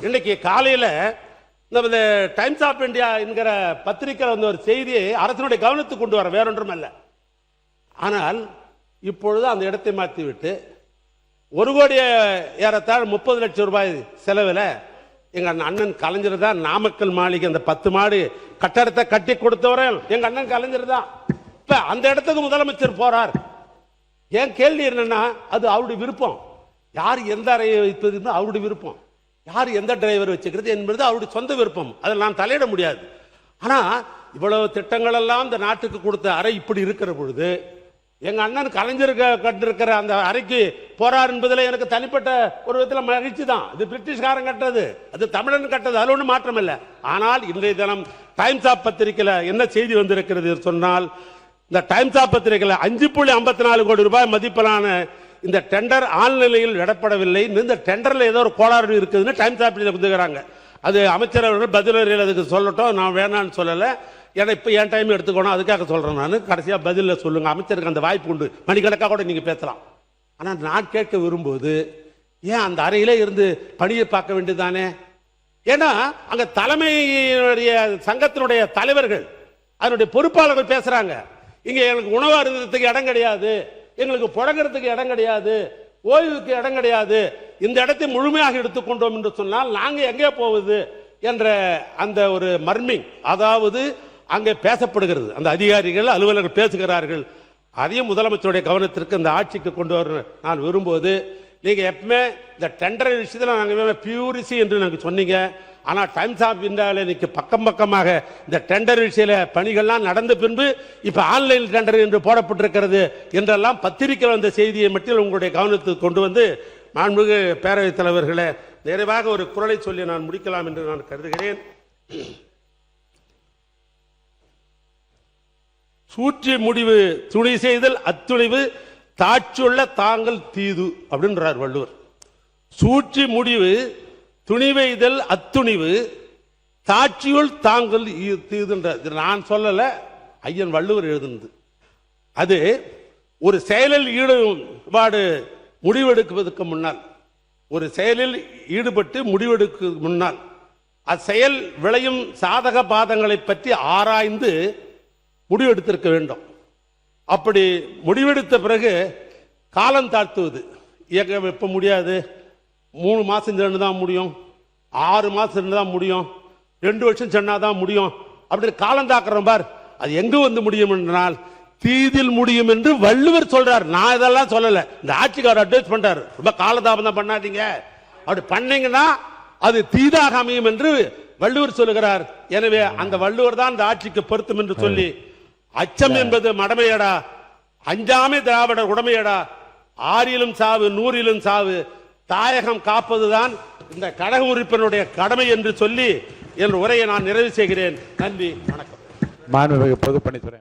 இன்னைக்கு காலையில இந்த டைம்ஸ் ஆஃப் இந்தியா என்கிற பத்திரிகை வந்து ஒரு செய்தியை அரசனுடைய கவனத்துக்கு கொண்டு வர, வேறொன்றும் அல்ல. ஆனால் இப்பொழுது அந்த இடத்தை மாற்றிவிட்டு 1 கோடி ஏறத்தாழ 30 லட்சம் ரூபாய் செலவில் எங்க அண்ணன் கலைஞர் தான் நாமக்கல் மாளிகை அந்த 10 மாடி கட்டடத்தை கட்டி கொடுத்தவரை எங்க அண்ணன் கலைஞர் தான். இப்ப அந்த இடத்துக்கு முதலமைச்சர் போறார். ஏன் கேள்வி என்னன்னா, அது அவருடைய விருப்பம். யார் எந்த அறையை வைப்பது அவருடைய விருப்பம், யார் எந்த டிரைவர் வச்சுக்கிறது என்பது அவருடைய சொந்த விருப்பம். அதில் நான் தலையிட முடியாது. ஆனா இவ்வளவு திட்டங்கள் எல்லாம் இந்த நாட்டுக்கு கொடுத்த அறை இப்படி இருக்கிற பொழுது எங்க அண்ணன் கலைஞர் கட்டிருக்கிற அந்த அறைக்கு போறார் என்பதில் எனக்கு தனிப்பட்ட ஒரு விதத்தில் மகிழ்ச்சி தான். இது பிரிட்டிஷ்காரன் கட்டது, அது தமிழன் கட்டது, அதில் ஒன்றும் மாற்றம் இல்லை. ஆனால் இன்றைய தினம் டைம்ஸ் ஆஃப் பத்திரிகையில் என்ன செய்தி வந்திருக்கிறது சொன்னால், இந்த டைம்ஸ் ஆஃப் பத்திரிகையில் 5.54 கோடி ரூபாய் மதிப்பிலான இந்த டெண்டர் ஆழ்நிலையில் விடப்படவில்லை. இந்த டெண்டர்ல ஏதோ ஒரு கோளாறு இருக்குதுன்னு டைம்ஸ் ஆஃப் வந்துக்கிறாங்க. அது அமைச்சர் அவர்கள் பதில் அதுக்கு சொல்லட்டும், நான் வேணான்னு சொல்லலை. ஏன்னா இப்போ என் டைம் எடுத்துக்கணும், அதுக்காக சொல்றேன். நான் கடைசியாக பதிலில் சொல்லுங்க, அமைச்சருக்கு அந்த வாய்ப்பு உண்டு, மணிக்கணக்காக கூட நீங்க பேசலாம். ஆனால் நான் கேட்க விரும்புவது, ஏன் அந்த அறையிலே இருந்து பணியை பார்க்க வேண்டியதானே? ஏன்னா அங்க தலைமையுடைய சங்கத்தினுடைய தலைவர்கள் அதனுடைய பொறுப்பாளர்கள் பேசுறாங்க, இங்க எங்களுக்கு உணவு அருந்தத்துக்கு இடம் கிடையாது, எங்களுக்கு புழங்குறதுக்கு இடம் கிடையாது, ஓய்வுக்கு இடம் கிடையாது, இந்த இடத்தை முழுமையாக எடுத்துக்கொண்டோம் என்று சொன்னால் நாங்க எங்கே போவது என்ற அந்த ஒரு மர்மிங், அதாவது அங்கே பேசப்படுகிறது. அந்த அதிகாரிகள் அலுவலர்கள் பேசுகிறார்கள். அதையும் முதலமைச்சருடைய கவனத்திற்கு இந்த ஆட்சிக்கு கொண்டு வர நான் விரும்புவது, நீங்க எப்பவுமே இந்த டெண்டர் விஷயத்தில் நாங்கள் பியூரிசி என்று நாங்கள் சொன்னீங்க. ஆனால் டைம்ஸ் ஆஃப் இந்தியாவில் இன்னைக்கு பக்கம் பக்கமாக இந்த டெண்டர் விஷய பணிகள்லாம் நடந்த பின்பு இப்ப ஆன்லைன் டெண்டர் என்று போடப்பட்டிருக்கிறது என்றெல்லாம் பத்திரிகை வந்த செய்தியை மட்டும் உங்களுடைய கவனத்துக்கு கொண்டு வந்து, மாண்புமிகு பேரவைத் தலைவர்களே, நிறைவாக ஒரு குரலை சொல்லி நான் முடிக்கலாம் என்று நான் கருதுகிறேன். சூற்றி முடிவு துணி செய்தல் அத்துணிவு தாட்சியுள்ள தாங்கள் தீது அப்படின்றார் வள்ளுவர். சூற்றி முடிவு துணிவைதல் அத்துணிவு தாட்சியுள் தாங்கள் தீதுன்ற நான் சொல்லல, ஐயன் வள்ளுவர் எழுதுனது. அது ஒரு செயலில் ஈடுபாடு முடிவெடுக்குவதற்கு முன்னால், ஒரு செயலில் ஈடுபட்டு முடிவெடுக்க முன்னால் அச்செயல் விளையும் சாதக பாதங்களை பற்றி ஆராய்ந்து முடிவெடுத்திருக்க வேண்டும். அப்படி முடிவெடுத்த பிறகு காலம் தாழ்த்துவது, எப்ப முடியாது, 3 மாசம் சென்று தான் முடியும், 6 மாசம் சென்று தான் முடியும், 2 வருஷம் சென்னாதான் முடியும், அப்படி காலம் தாக்குறோம் பார், அது எங்க வந்து முடியும் என்றால் தீதில் முடியும் என்று வள்ளுவர் சொல்றார். நான் இதெல்லாம் சொல்லல, இந்த ஆட்சிக்காரர் அட்வைஸ் பண்றாரு, ரொம்ப காலதாபம் பண்ணாதீங்க, அப்படி பண்ணீங்கன்னா அது தீதாக அமையும் என்று வள்ளுவர் சொல்லுகிறார். எனவே அந்த வள்ளுவர் தான் இந்த ஆட்சிக்கு பொருத்தம் என்று சொல்லி, அச்சம் என்பது மடமையடா, அஞ்சாமை திராவிடர் உடமையடா, 6லும் சாவு 100லும் சாவு, தாயகம் காப்பதுதான் இந்த கழக உறுப்பினருடைய கடமை என்று சொல்லி என் உரையை நான் நிறைவு செய்கிறேன். நன்றி, வணக்கம். மாண்புமிகு பொதுப்பணித்துறை